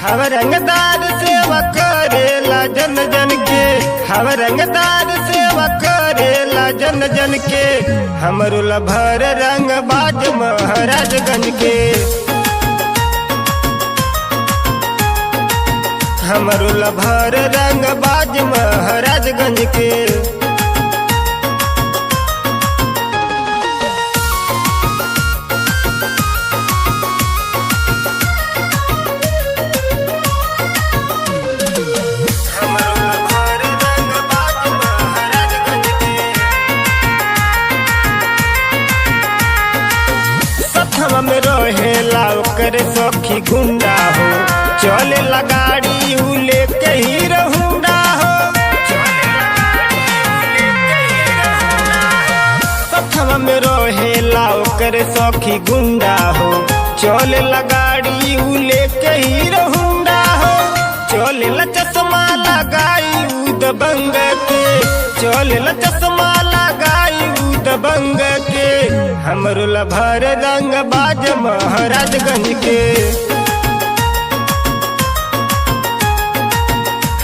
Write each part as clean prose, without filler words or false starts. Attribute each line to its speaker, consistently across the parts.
Speaker 1: हम रंगदार सेवा करेला जन जन के, हम रंगदार सेवा करेला जन जन के। हमरो लभर रंग बाज महाराजगंज के, हमरो लभर रंग बाज महाराजगंज के। में रहेला ओकर सखी गुंडा हो, चले ला गाड़ी उ लेके हीरो हुंडा हो। सखवा में रहेला ओकर सखी गुंडा हो, चले ला गाड़ी उ लेके हीरो हुंडा हो। चले ला चश्मा लगाई उ दबंग के, चले ला चश्मा लगाई उ दबंग के। हमरो लभर रंग बाज महाराजगंज के,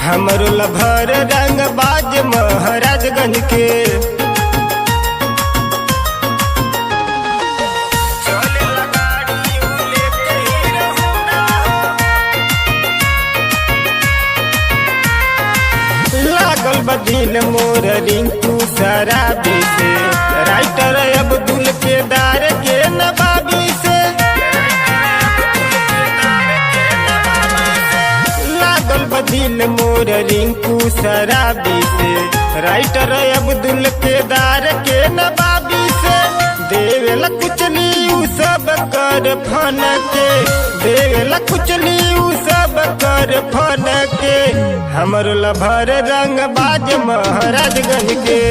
Speaker 1: हमरो लभर रंग बाज महाराजगंज के। लागल बदिल मोर रिंकू शराबी से, राइटर अब्दुल केदार के नवाबी से। लागल बदिल मोर रिंकू शराबी से, राइटर अब्दुल केदार के नवाबी से। देवेला कुचली उ सब कर फन के, देवेला कुचली उ सब कर फन के। हमरो लभर रंग बाज महाराजगंज के,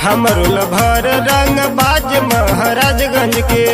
Speaker 1: हमरो लभर रंग बाज महाराजगंज के।